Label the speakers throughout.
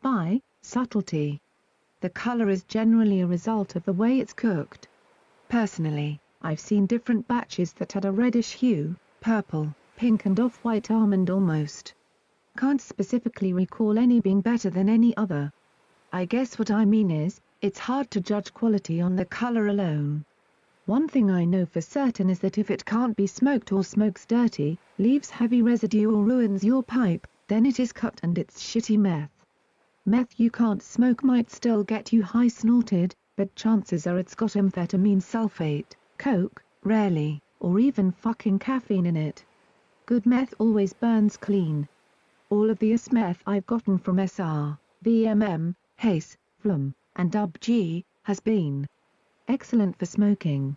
Speaker 1: by subtlety. The color is generally a result of the way it's cooked. Personally, I've seen different batches that had a reddish hue, purple, pink and off-white almond almost. Can't specifically recall any being better than any other. I guess what I mean is, it's hard to judge quality on the color alone. One thing I know for certain is that if it can't be smoked or smokes dirty, leaves heavy residue or ruins your pipe, then it is cut and it's shitty meth. Meth you can't smoke might still get you high snorted, but chances are it's got amphetamine sulfate, coke, rarely, or even fucking caffeine in it. Good meth always burns clean. All of the meth I've gotten from SR, VMM, Haze, Vlum, and Dub G, has been excellent for smoking.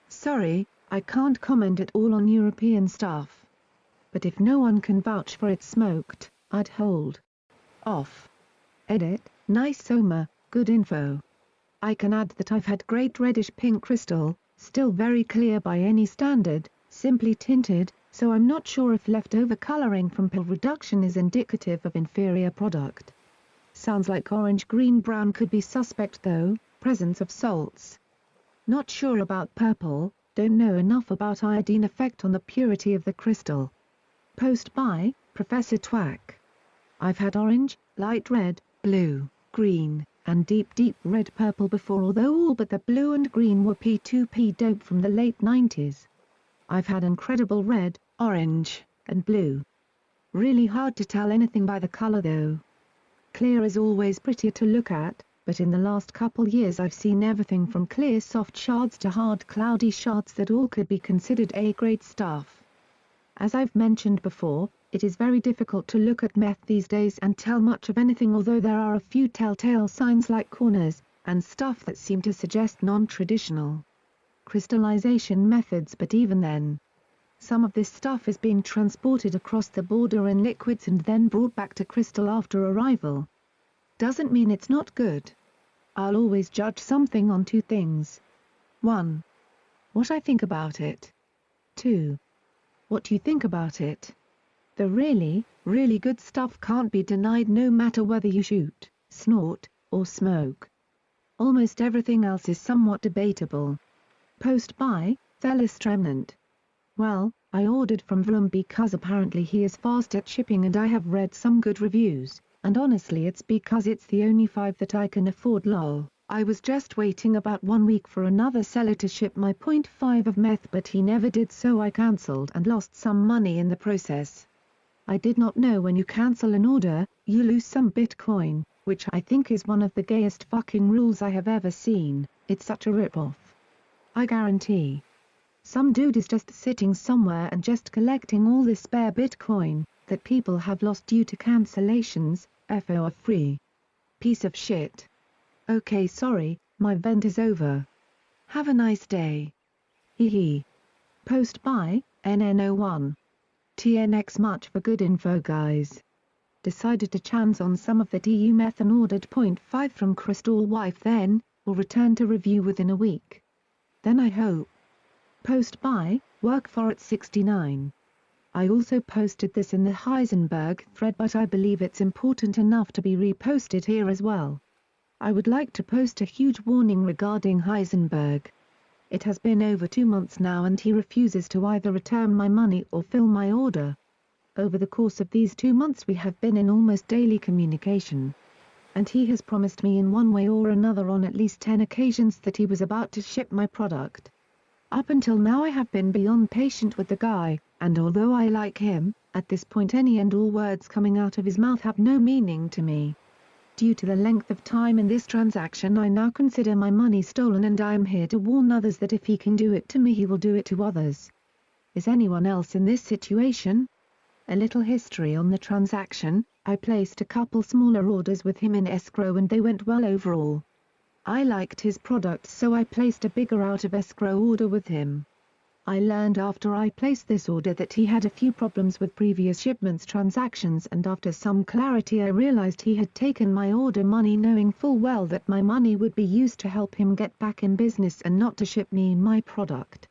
Speaker 1: Sorry, I can't comment at all on European stuff. But if no one can vouch for it smoked, I'd hold off. Edit, nice Soma, good info. I can add that I've had great reddish pink crystal, still very clear by any standard, simply tinted, so I'm not sure if leftover coloring from pill reduction is indicative of inferior product. Sounds like orange green brown could be suspect though, presence of salts. Not sure about purple, don't know enough about iodine effect on the purity of the crystal. Post by Professor Twack. I've had orange, light red, blue, green, and deep red purple before, although all but the blue and green were P2P dope from the late 90s. I've had incredible red, orange, and blue. Really hard to tell anything by the color though. Clear is always prettier to look at, but in the last couple years I've seen everything from clear soft shards to hard cloudy shards that all could be considered A-grade stuff. As I've mentioned before, it is very difficult to look at meth these days and tell much of anything, although there are a few telltale signs like corners, and stuff that seem to suggest non-traditional crystallization methods, but even then, some of this stuff is being transported across the border in liquids and then brought back to crystal after arrival. Doesn't mean it's not good. I'll always judge something on two things. 1. What I think about it. 2. What you think about it. The really, really good stuff can't be denied no matter whether you shoot, snort, or smoke. Almost everything else is somewhat debatable. Post by Thelis Remnant. Well, I ordered from Vlum because apparently he is fast at shipping and I have read some good reviews, and honestly it's because it's the only 5 that I can afford lol. I was just waiting about 1 week for another seller to ship my .5 of meth, but he never did, so I cancelled and lost some money in the process. I did not know when you cancel an order, you lose some Bitcoin, which I think is one of the gayest fucking rules I have ever seen. It's such a rip-off. I guarantee. Some dude is just sitting somewhere and just collecting all this spare Bitcoin that people have lost due to cancellations, FO are free. Piece of shit. Okay, sorry, my vent is over. Have a nice day. Hee hee. Post by NN01. TNX much for good info guys. Decided to chance on some of the DU meth and ordered .5 from Crystal Wife then, will return to review within a week. Then I hope. Post by Work for It 69. I also posted this in the Heisenberg thread, but I believe it's important enough to be reposted here as well. I would like to post a huge warning regarding Heisenberg. It has been over 2 months now and he refuses to either return my money or fill my order. Over the course of these 2 months we have been in almost daily communication. And he has promised me in one way or another on at least 10 occasions that he was about to ship my product. Up until now I have been beyond patient with the guy, and although I like him, at this point any and all words coming out of his mouth have no meaning to me. Due to the length of time in this transaction I now consider my money stolen, and I am here to warn others that if he can do it to me he will do it to others. Is anyone else in this situation? A little history on the transaction. I placed a couple smaller orders with him in escrow and they went well overall. I liked his product, so I placed a bigger out of escrow order with him. I learned after I placed this order that he had a few problems with previous shipments transactions, and after some clarity I realized he had taken my order money knowing full well that my money would be used to help him get back in business and not to ship me my product.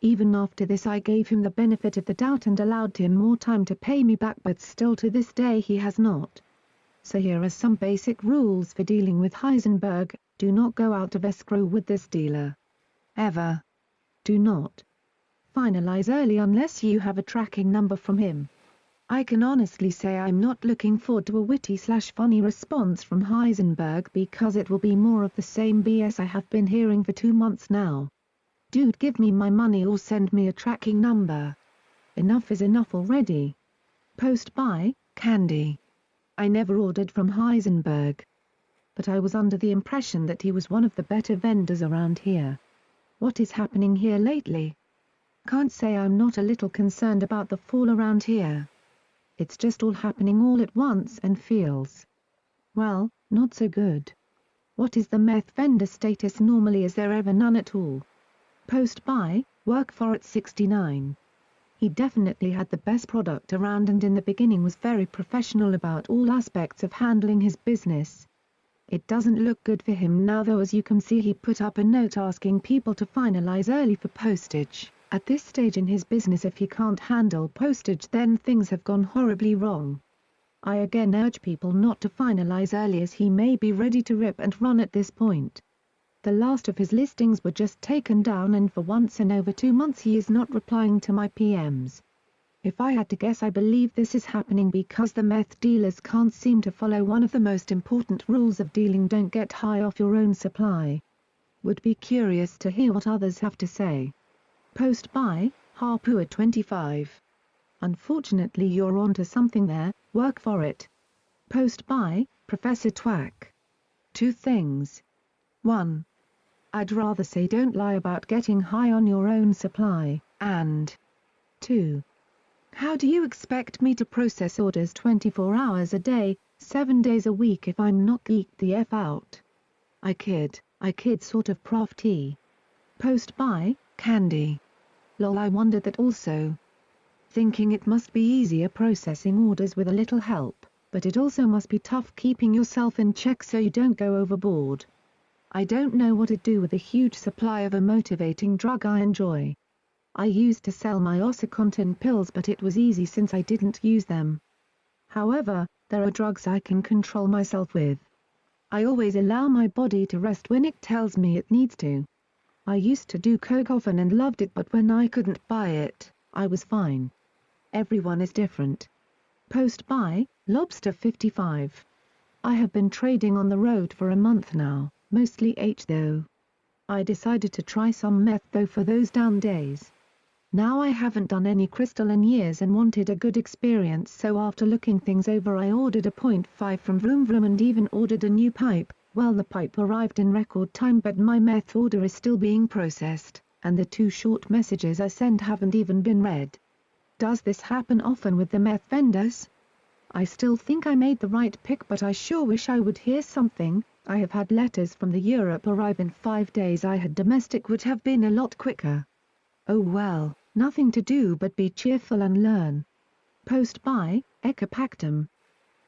Speaker 1: Even after this I gave him the benefit of the doubt and allowed him more time to pay me back, but still to this day he has not. So here are some basic rules for dealing with Heisenberg. Do not go out of escrow with this dealer. Ever. Do not finalize early unless you have a tracking number from him. I can honestly say I'm not looking forward to a witty/funny response from Heisenberg because it will be more of the same BS I have been hearing for 2 months now. Dude, give me my money or send me a tracking number. Enough is enough already. Post by Candy. I never ordered from Heisenberg, but I was under the impression that he was one of the better vendors around here. What is happening here lately? Can't say I'm not a little concerned about the fall around here. It's just all happening all at once and feels, well, not so good. What is the meth vendor status normally? Is there ever none at all? Post by Work for It 69. He definitely had the best product around and in the beginning was very professional about all aspects of handling his business. It doesn't look good for him now though, as you can see he put up a note asking people to finalize early for postage. At this stage in his business, if he can't handle postage, then things have gone horribly wrong. I again urge people not to finalize early as he may be ready to rip and run at this point. The last of his listings were just taken down and for once in over 2 months he is not replying to my PMs. If I had to guess, I believe this is happening because the meth dealers can't seem to follow one of the most important rules of dealing: don't get high off your own supply. Would be curious to hear what others have to say. Post by Harpua 25. Unfortunately you're onto something there, work for it. Post by Professor Twack. 2 things. 1. I'd rather say don't lie about getting high on your own supply, and 2. How do you expect me to process orders 24 hours a day, 7 days a week if I'm not geeked the F out? I kid sort of Prof T. Post by Candy. Lol, I wondered that also. Thinking it must be easier processing orders with a little help, but it also must be tough keeping yourself in check so you don't go overboard. I don't know what to do with a huge supply of a motivating drug I enjoy. I used to sell my OxyContin pills, but it was easy since I didn't use them. However, there are drugs I can control myself with. I always allow my body to rest when it tells me it needs to. I used to do coke often and loved it, but when I couldn't buy it, I was fine. Everyone is different. Post by Lobster 55. I have been trading on the road for a month now, mostly H though. I decided to try some meth though for those down days. Now I haven't done any crystal in years and wanted a good experience, so after looking things over I ordered a .5 from Vroom Vroom and even ordered a new pipe. Well, the pipe arrived in record time, but my meth order is still being processed, and the 2 short messages I sent haven't even been read. Does this happen often with the meth vendors? I still think I made the right pick, but I sure wish I would hear something. I have had letters from the Europe arrive in 5 days. I had domestic would have been a lot quicker. Oh well, nothing to do but be cheerful and learn. Post by Ecopactum.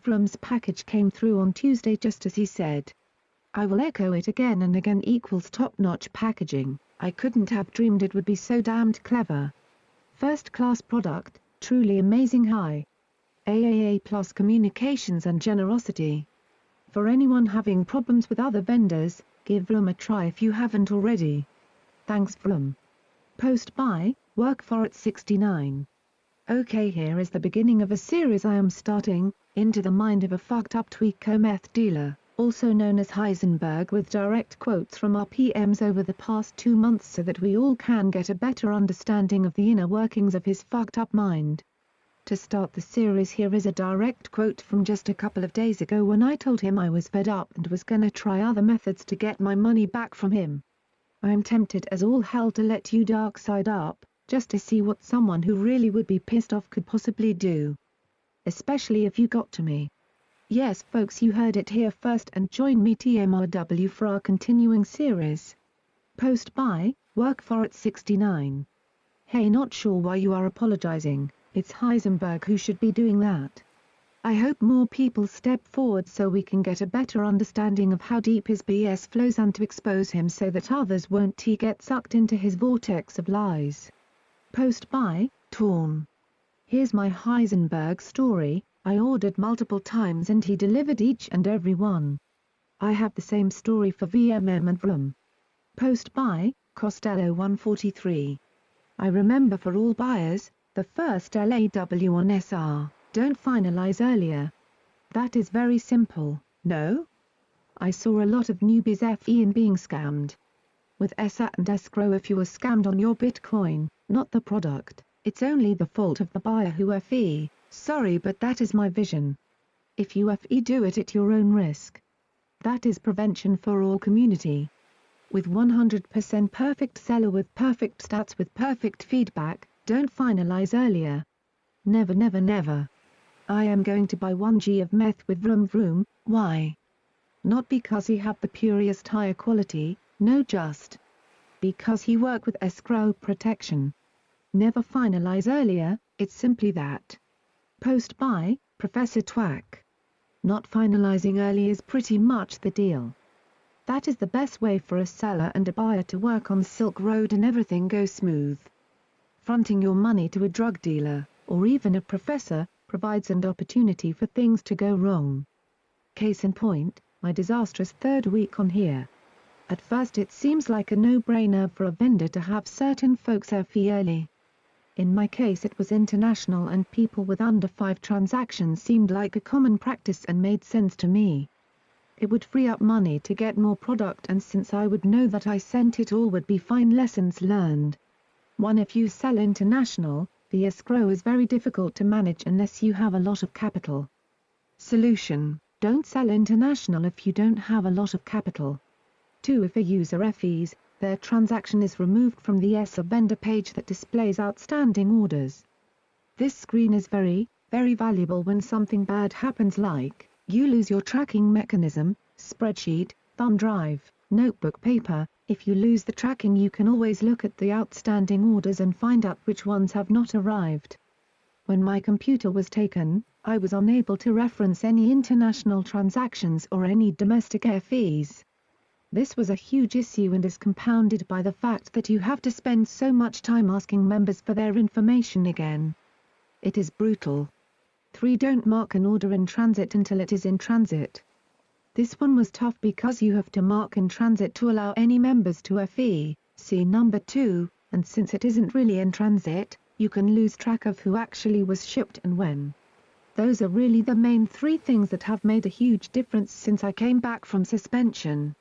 Speaker 1: Vroom's package came through on Tuesday just as he said. I will echo it again and again, equals top-notch packaging. I couldn't have dreamed it would be so damned clever. First-class product, truly amazing. High AAA plus communications and generosity. For anyone having problems with other vendors, give Vroom a try if you haven't already. Thanks Vroom. Post by Work for It 69. Okay, here is the beginning of a series I am starting, Into the Mind of a Fucked Up Tweako Meth Dealer, also known as Heisenberg, with direct quotes from our PMs over the past 2 months so that we all can get a better understanding of the inner workings of his fucked up mind. To start the series, here is a direct quote from just a couple of days ago when I told him I was fed up and was gonna try other methods to get my money back from him. I am tempted as all hell to let you dark side up, just to see what someone who really would be pissed off could possibly do. Especially if you got to me. Yes folks, you heard it here first, and join me TMRW for our continuing series. Post by Work for It 69. Hey, not sure why you are apologizing, it's Heisenberg who should be doing that. I hope more people step forward so we can get a better understanding of how deep his BS flows and to expose him so that others won't get sucked into his vortex of lies. Post by Torn. Here's my Heisenberg story. I ordered multiple times and he delivered each and every one. I have the same story for VMM and Vroom. Post by, Costello 143. I remember for all buyers, the first LAW on SR, don't finalize earlier. That is very simple, no? I saw a lot of newbies FE in being scammed. With SR and escrow, if you are scammed on your Bitcoin, not the product, it's only the fault of the buyer who FE, sorry but that is my vision. If you FE, do it at your own risk. That is prevention for all community. With 100% perfect seller with perfect stats with perfect feedback, don't finalize earlier. Never never never. I am going to buy 1G of meth with Vroom Vroom, why? Not because he have the purest higher quality, no, just because he work with escrow protection. Never finalize earlier, it's simply that. Post by, Professor Twack. Not finalizing early is pretty much the deal. That is the best way for a seller and a buyer to work on Silk Road and everything goes smooth. Fronting your money to a drug dealer, or even a professor, provides an opportunity for things to go wrong. Case in point, my disastrous third week on here. At first it seems like a no-brainer for a vendor to have certain folks FE early. In my case it was international and people with under 5 transactions seemed like a common practice and made sense to me. It would free up money to get more product, and since I would know that I sent it all would be fine. Lessons learned. 1. If you sell international, the escrow is very difficult to manage unless you have a lot of capital. Solution: don't sell international if you don't have a lot of capital. 2. If a user FEs, their transaction is removed from the ESA vendor page that displays outstanding orders. This screen is very, very valuable when something bad happens, like you lose your tracking mechanism, spreadsheet, thumb drive, notebook paper. If you lose the tracking, you can always look at the outstanding orders and find out which ones have not arrived. When my computer was taken, I was unable to reference any international transactions or any domestic FEs. This was a huge issue and is compounded by the fact that you have to spend so much time asking members for their information again. It is brutal. 3. Don't mark an order in transit until it is in transit. This one was tough because you have to mark in transit to allow any members to FE, see number 2, and since it isn't really in transit, you can lose track of who actually was shipped and when. Those are really the main 3 things that have made a huge difference since I came back from suspension.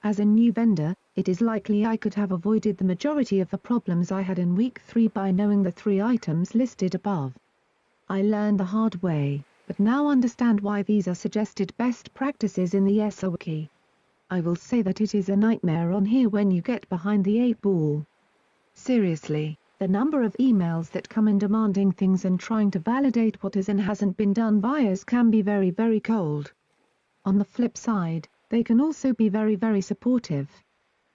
Speaker 1: As a new vendor, it is likely I could have avoided the majority of the problems I had in week 3 by knowing the 3 items listed above. I learned the hard way, but now understand why these are suggested best practices in the ESA Wiki. I will say that it is a nightmare on here when you get behind the 8 ball. Seriously, the number of emails that come in demanding things and trying to validate what is and hasn't been done buyers can be very very cold. On the flip side, they can also be very very supportive.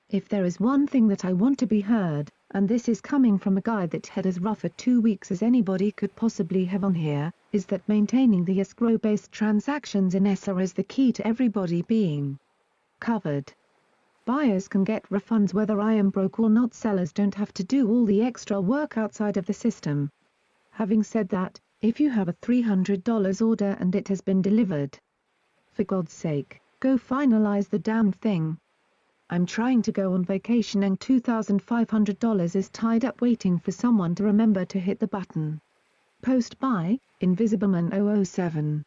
Speaker 1: If there is one thing that I want to be heard, and this is coming from a guy that had as rough a 2 weeks as anybody could possibly have on here, is that maintaining the escrow-based transactions in ESA is the key to everybody being covered. Buyers can get refunds whether I am broke or not. Sellers don't have to do all the extra work outside of the system. Having said that, if you have a $300 order and it has been delivered, for God's sake, go finalize the damn thing. I'm trying to go on vacation and $2,500 is tied up waiting for someone to remember to hit the button. Post by, Invisibleman007.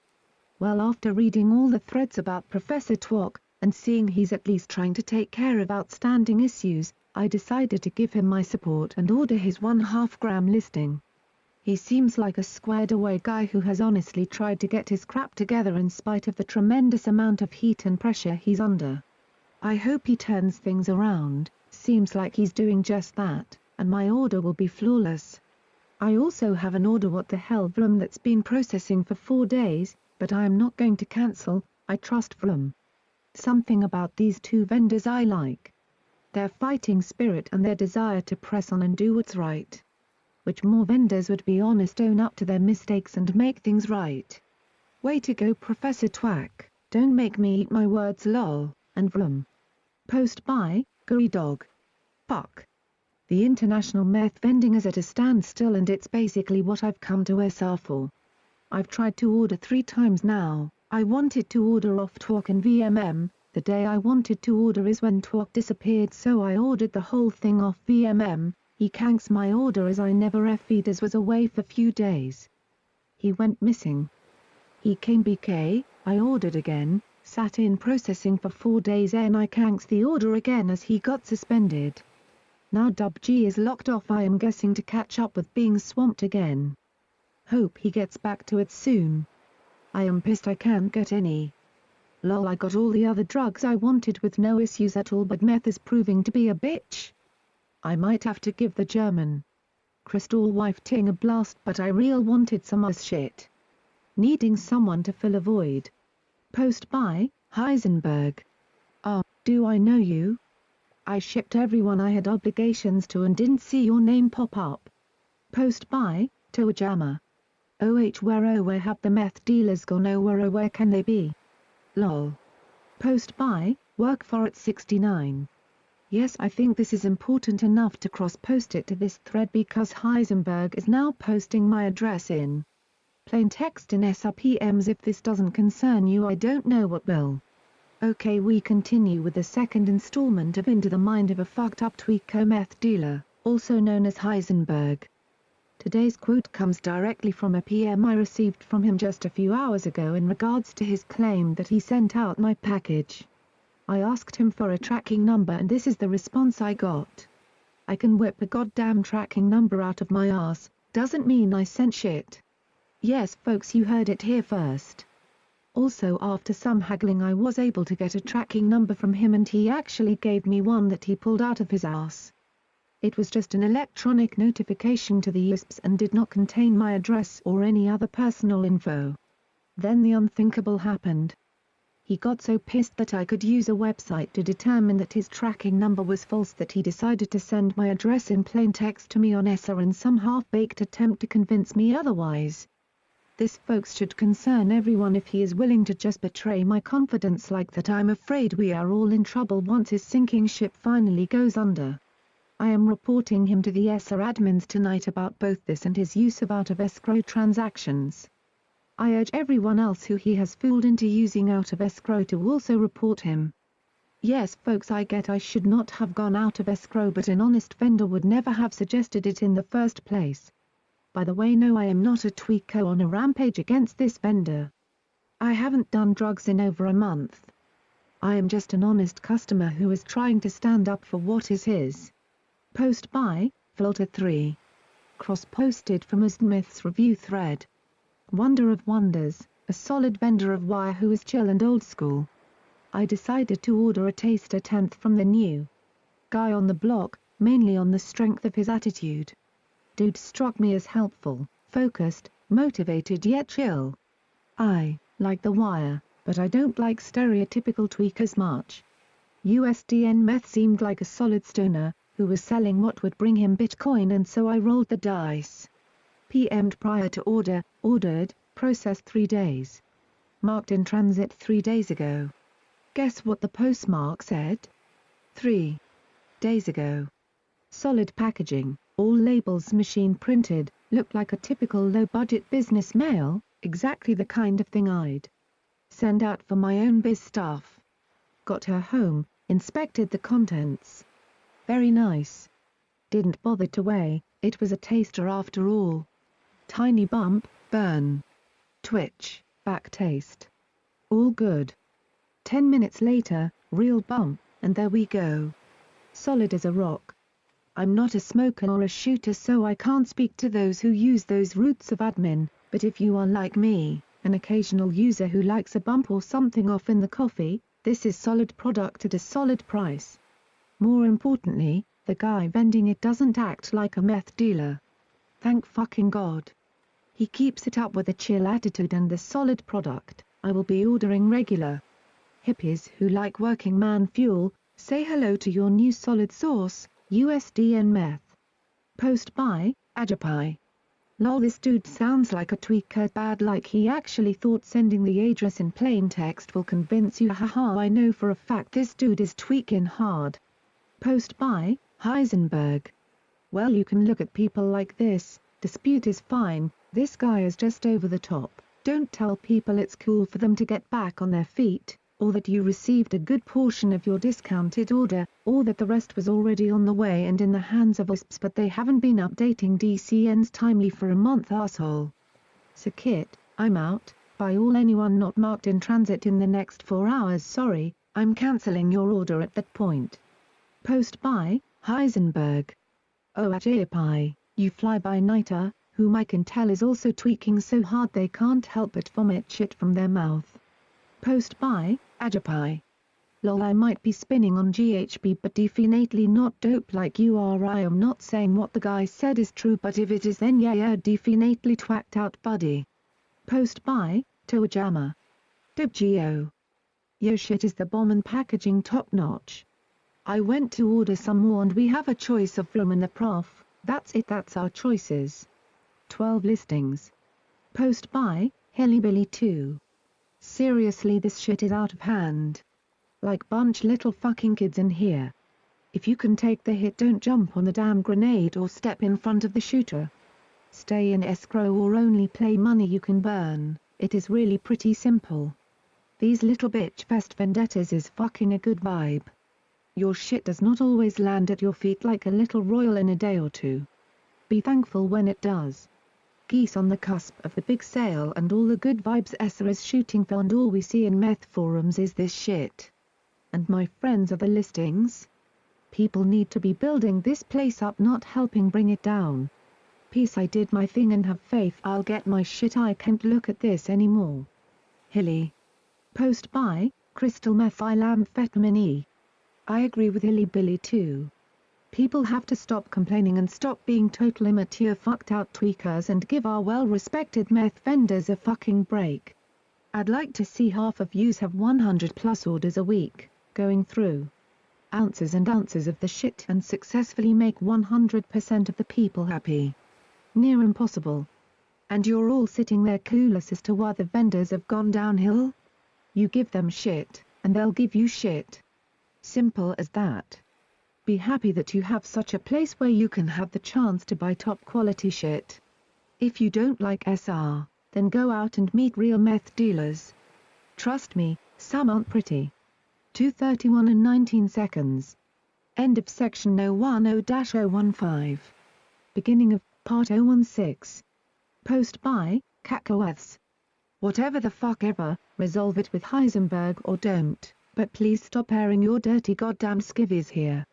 Speaker 1: Well, after reading all the threads about Professor Twack, and seeing he's at least trying to take care of outstanding issues, I decided to give him my support and order his 1/2 gram listing. He seems like a squared away guy who has honestly tried to get his crap together in spite of the tremendous amount of heat and pressure he's under. I hope he turns things around. Seems like he's doing just that, and my order will be flawless. I also have an order what the hell Vroom that's been processing for 4 days, but I am not going to cancel. I trust Vroom. Something about these 2 vendors I like. Their fighting spirit and their desire to press on and do what's right. Which more vendors would be honest, own up to their mistakes and make things right. Way to go, Professor Twack, don't make me eat my words lol, and Vroom. Post by, Gory Dog. Fuck. The international meth vending is at a standstill and it's basically what I've come to SR for. I've tried to order 3 times now. I wanted to order off Twok and VMM, the day I wanted to order is when Twok disappeared, so I ordered the whole thing off VMM. He canks my order as I never feeders was away for few days. He went missing. He came BK, I ordered again, sat in processing for 4 days and I canks the order again as he got suspended. Now WG is locked off, I am guessing to catch up with being swamped again. Hope he gets back to it soon. I am pissed I can't get any. Lol, I got all the other drugs I wanted with no issues at all, but meth is proving to be a bitch. I might have to give the German crystal wife ting a blast, but I real wanted some ass shit. Needing someone to fill a void. Post by Heisenberg. Do I know you? I shipped everyone I had obligations to and didn't see your name pop up. Post by Toajama. Where have the meth dealers gone? Where can they be? Lol. Post by Work for it 69. Yes, I think this is important enough to cross-post it to this thread because Heisenberg is now posting my address in plain text in SRPMs. If this doesn't concern you, I don't know what will. Okay, we continue with the second installment of Into the Mind of a Fucked Up Tweako Meth Dealer, also known as Heisenberg. Today's quote comes directly from a PM I received from him just a few hours ago in regards to his claim that he sent out my package. I asked him for a tracking number and this is the response I got. I can whip a goddamn tracking number out of my ass, doesn't mean I sent shit. Yes folks, you heard it here first. Also, after some haggling I was able to get a tracking number from him and he actually gave me one that he pulled out of his ass. It was just an electronic notification to the USPS and did not contain my address or any other personal info. Then the unthinkable happened. He got so pissed that I could use a website to determine that his tracking number was false that he decided to send my address in plain text to me on ESSA in some half-baked attempt to convince me otherwise. This folks should concern everyone if he is willing to just betray my confidence like that. I'm afraid we are all in trouble once his sinking ship finally goes under. I am reporting him to the ESSA admins tonight about both this and his use of out-of-escrow transactions. I urge everyone else who he has fooled into using out-of-escrow to also report him. Yes folks, I get I should not have gone out of escrow, but an honest vendor would never have suggested it in the first place. By the way, no, I am not a tweako on a rampage against this vendor. I haven't done drugs in over a month. I am just an honest customer who is trying to stand up for what is his. Post by Filter 3. Cross-posted from Myth's review thread. Wonder of wonders, a solid vendor of wire who is chill and old school. I decided to order a taster 10th from the new guy on the block, mainly on the strength of his attitude. Dude struck me as helpful, focused, motivated yet chill. I like the wire, but I don't like stereotypical tweakers much. USDN Meth seemed like a solid stoner, who was selling what would bring him Bitcoin, and so I rolled the dice. PM'd prior to order, ordered, processed 3 days. Marked in transit 3 days ago. Guess what the postmark said? 3 days ago. Solid packaging. All labels machine printed, looked like a typical low-budget business mail, exactly the kind of thing I'd send out for my own biz stuff. Got her home, inspected the contents. Very nice. Didn't bother to weigh, it was a taster after all. Tiny bump, burn. Twitch, back taste. All good. 10 minutes later, real bump, and there we go. Solid as a rock. I'm not a smoker or a shooter, so I can't speak to those who use those routes of admin, but if you are like me, an occasional user who likes a bump or something off in the coffee, this is solid product at a solid price. More importantly, the guy vending it doesn't act like a meth dealer. Thank fucking God. He keeps it up with a chill attitude and the solid product. I will be ordering regular. Hippies who like working man fuel, say hello to your new solid source, USDN Meth. Post by Ajapai. Lol, this dude sounds like a tweaker bad, like he actually thought sending the address in plain text will convince you. Haha, I know for a fact this dude is tweaking hard. Post by Heisenberg. Well, you can look at people like this, dispute is fine, this guy is just over the top. Don't tell people it's cool for them to get back on their feet, or that you received a good portion of your discounted order, or that the rest was already on the way and in the hands of WISPs but they haven't been updating DCNs timely for a month, asshole. So Kit, I'm out. By all anyone not marked in transit in the next 4 hours, sorry, I'm cancelling your order at that point. Post by, Heisenberg. Oh Ajayapai, you fly-by-nighter, whom I can tell is also tweaking so hard they can't help but vomit shit from their mouth. Post by, Ajapai. Lol, I might be spinning on GHB but definitely not dope like you are. I am not saying what the guy said is true, but if it is then yeah definitely twacked out buddy. Post by, Toajama. Dope Geo. Yo shit, is the bomb and packaging top notch. I went to order some more and we have a choice of Vroom and the Prof, that's it, that's our choices. 12 listings. Post by, Hillybilly 2. Seriously, this shit is out of hand. Like bunch little fucking kids in here. If you can take the hit, don't jump on the damn grenade or step in front of the shooter. Stay in escrow or only play money you can burn, it is really pretty simple. These little bitch fest vendettas is fucking a good vibe. Your shit does not always land at your feet like a little royal in a day or two. Be thankful when it does. Geese on the cusp of the big sale and all the good vibes Essa is shooting for, and all we see in meth forums is this shit. And my friends are the listings. People need to be building this place up, not helping bring it down. Peace, I did my thing and have faith I'll get my shit. I can't look at this anymore. Hilly. Post by, Crystal Methylamphetamine E. I agree with Hillybilly too. People have to stop complaining and stop being total immature fucked out tweakers and give our well-respected meth vendors a fucking break. I'd like to see half of yous have 100 plus orders a week, going through ounces and ounces of the shit and successfully make 100% of the people happy. Near impossible. And you're all sitting there clueless as to why the vendors have gone downhill? You give them shit, and they'll give you shit. Simple as that. Be happy that you have such a place where you can have the chance to buy top quality shit. If you don't like SR, then go out and meet real meth dealers. Trust me, some aren't pretty. 2:31 and 19 seconds. End of section 010-015. Beginning of part 016. Post by, Cacaoeths. Whatever the fuck ever, resolve it with Heisenberg or don't, but please stop airing your dirty goddamn skivvies here.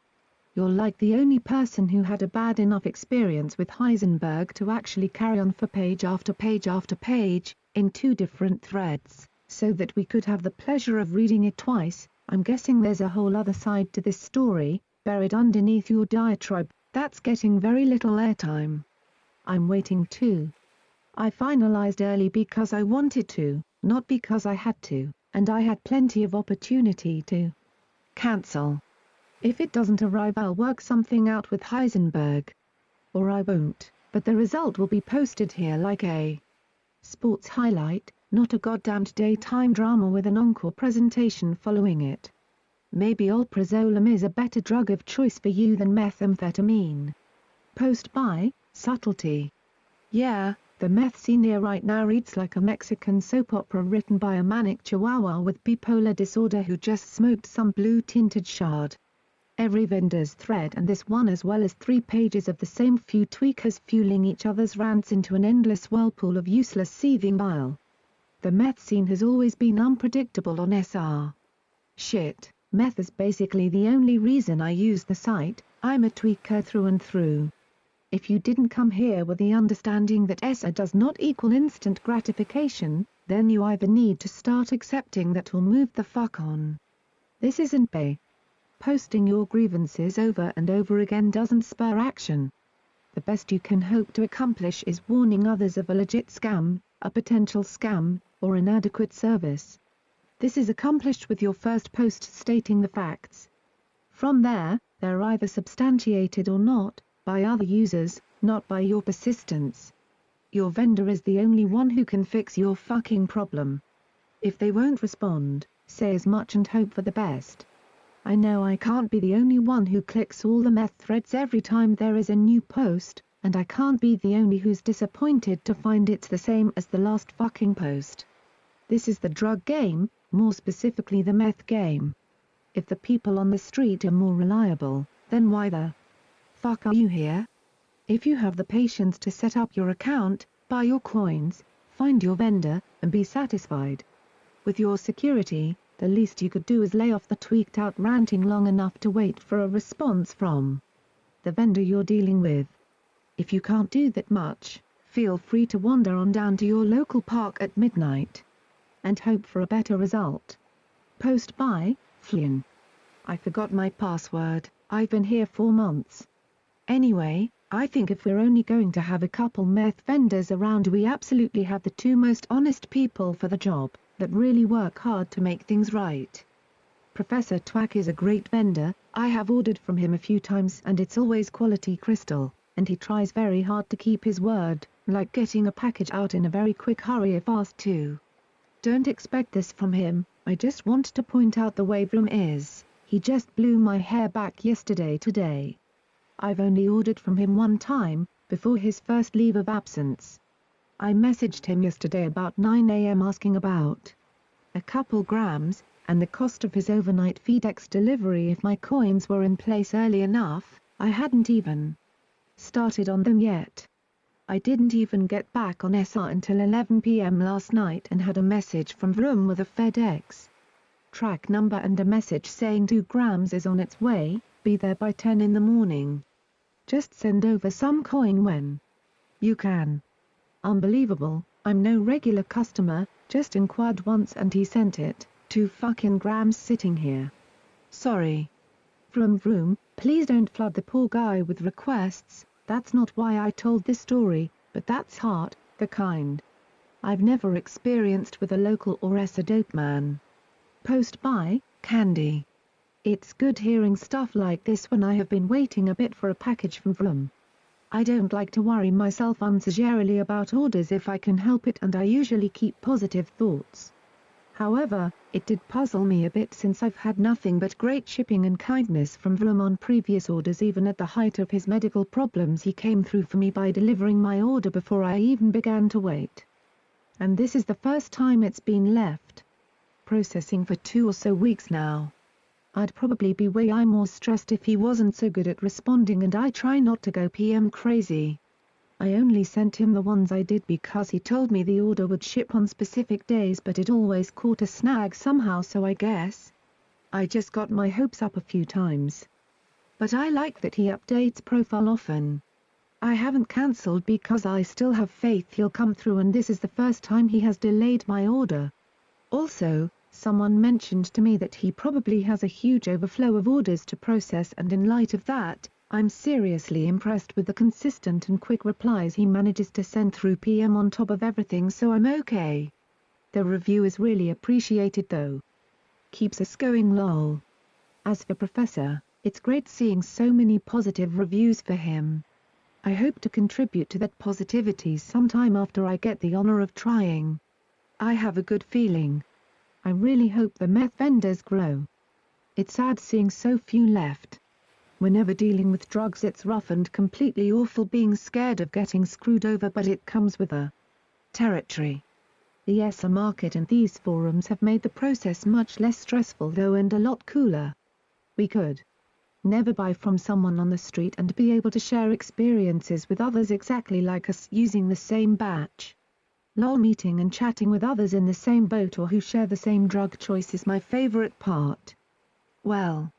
Speaker 1: You're like the only person who had a bad enough experience with Heisenberg to actually carry on for page after page after page, in 2 different threads, so that we could have the pleasure of reading it twice. I'm guessing there's a whole other side to this story, buried underneath your diatribe, that's getting very little airtime. I'm waiting too. I finalized early because I wanted to, not because I had to, and I had plenty of opportunity to cancel. If it doesn't arrive, I'll work something out with Heisenberg. Or I won't, but the result will be posted here like a sports highlight, not a goddamned daytime drama with an encore presentation following it. Maybe alprazolam is a better drug of choice for you than methamphetamine. Post by, Subtlety. Yeah, the meth scene here right now reads like a Mexican soap opera written by a manic chihuahua with bipolar disorder who just smoked some blue-tinted shard. Every vendor's thread and this one, as well as 3 pages of the same few tweakers fueling each other's rants into an endless whirlpool of useless seething bile. The meth scene has always been unpredictable on SR. Shit, meth is basically the only reason I use the site. I'm a tweaker through and through. If you didn't come here with the understanding that SR does not equal instant gratification, then you either need to start accepting that or move the fuck on. This isn't Bay. Posting your grievances over and over again doesn't spur action. The best you can hope to accomplish is warning others of a legit scam, a potential scam, or inadequate service. This is accomplished with your first post stating the facts. From there, they're either substantiated or not, by other users, not by your persistence. Your vendor is the only one who can fix your fucking problem. If they won't respond, say as much and hope for the best. I know I can't be the only one who clicks all the meth threads every time there is a new post, and I can't be the only who's disappointed to find it's the same as the last fucking post. This is the drug game, more specifically the meth game. If the people on the street are more reliable, then why the fuck are you here? If you have the patience to set up your account, buy your coins, find your vendor, and be satisfied with your security, the least you could do is lay off the tweaked out ranting long enough to wait for a response from the vendor you're dealing with. If you can't do that much, feel free to wander on down to your local park at midnight and hope for a better result. Post by Flynn. I forgot my password. I've been here 4 months. Anyway, I think if we're only going to have a couple meth vendors around, we absolutely have the two most honest people for the job, that really work hard to make things right. Professor Twack is a great vendor. I have ordered from him a few times and it's always quality crystal, and he tries very hard to keep his word, like getting a package out in a very quick hurry if asked to. Don't expect this from him. I just want to point out the way Vroom is. He just blew my hair back yesterday today. I've only ordered from him one time, before his first leave of absence. I messaged him yesterday about 9 AM asking about a couple grams, and the cost of his overnight FedEx delivery if my coins were in place early enough. I hadn't even started on them yet. I didn't even get back on SR until 11 PM last night and had a message from Vroom with a FedEx track number and a message saying 2 grams is on its way, be there by 10 in the morning. Just send over some coin when you can. Unbelievable. I'm no regular customer, just inquired once and he sent it. 2 fucking grams sitting here. Sorry. Vroom vroom, please don't flood the poor guy with requests. That's not why I told this story, but that's heart, the kind I've never experienced with a local or a dope man. Post by Candy. It's good hearing stuff like this when I have been waiting a bit for a package from Vroom. I don't like to worry myself unnecessarily about orders if I can help it, and I usually keep positive thoughts. However, it did puzzle me a bit since I've had nothing but great shipping and kindness from Vroom on previous orders. Even at the height of his medical problems, he came through for me by delivering my order before I even began to wait. And this is the first time it's been left processing for 2 or so weeks now. I'd probably be way more stressed if he wasn't so good at responding, and I try not to go PM crazy. I only sent him the ones I did because he told me the order would ship on specific days, but it always caught a snag somehow, so I guess I just got my hopes up a few times. But I like that he updates profile often. I haven't cancelled because I still have faith he'll come through, and this is the first time he has delayed my order. Also, someone mentioned to me that he probably has a huge overflow of orders to process, and in light of that, I'm seriously impressed with the consistent and quick replies he manages to send through PM on top of everything, so I'm okay. The review is really appreciated though. Keeps us going lol. As for Professor, it's great seeing so many positive reviews for him. I hope to contribute to that positivity sometime after I get the honor of trying. I have a good feeling. I really hope the meth vendors grow. It's sad seeing so few left. Whenever dealing with drugs, it's rough and completely awful being scared of getting screwed over, but it comes with a territory. The ESA market and these forums have made the process much less stressful though, and a lot cooler. We could never buy from someone on the street and be able to share experiences with others exactly like us using the same batch. Lol, meeting and chatting with others in the same boat or who share the same drug choice is my favorite part. Well,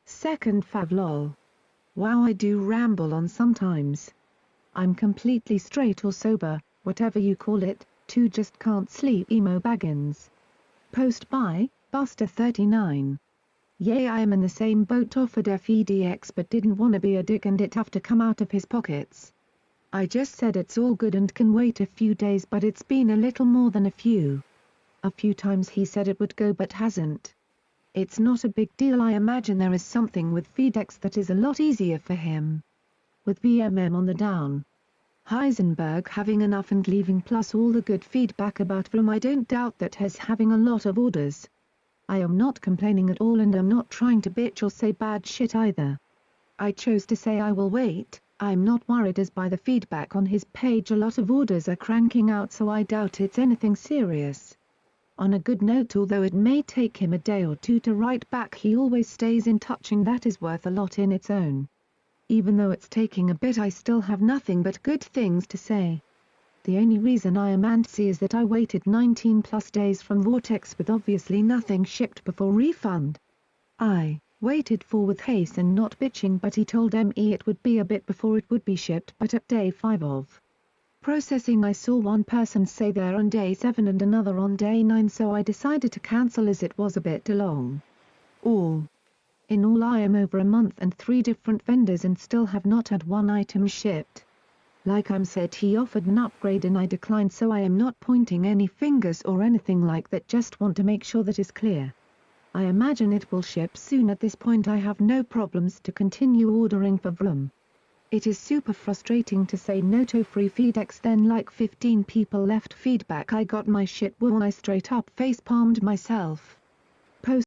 Speaker 1: second fav lol. Wow, I do ramble on sometimes. I'm completely straight or sober, whatever you call it, too just can't sleep emo Baggins. Post by Buster39. Yay, I am in the same boat, offered FEDX but didn't wanna be a dick and it have to come out of his pockets. I just said it's all good and can wait a few days, but it's been a little more than a few. A few times he said it would go but hasn't. It's not a big deal. I imagine there is something with FedEx that is a lot easier for him. With VMM on the down, Heisenberg having enough and leaving, plus all the good feedback about Vroom, I don't doubt that he's having a lot of orders. I am not complaining at all, and I'm not trying to bitch or say bad shit either. I chose to say I will wait, I'm not worried as by the feedback on his page a lot of orders are cranking out, so I doubt it's anything serious. On a good note, although it may take him a day or two to write back, he always stays in touch, and that is worth a lot in its own. Even though it's taking a bit, I still have nothing but good things to say. The only reason I am antsy is that I waited 19 plus days from Vortex with obviously nothing shipped before refund. I waited for with haste and not bitching, but he told me it would be a bit before it would be shipped, but at day 5 of processing I saw one person say they're on day 7 and another on day 9, so I decided to cancel as it was a bit too long. In all, I am over a month and 3 different vendors and still have not had one item shipped. Like I'm said, he offered an upgrade and I declined, so I am not pointing any fingers or anything like that, just want to make sure that is clear. I imagine it will ship soon. At this point I have no problems to continue ordering for Vroom. It is super frustrating to say no to free FedEx, then like 15 people left feedback I got my shit, well I straight up face palmed myself. Post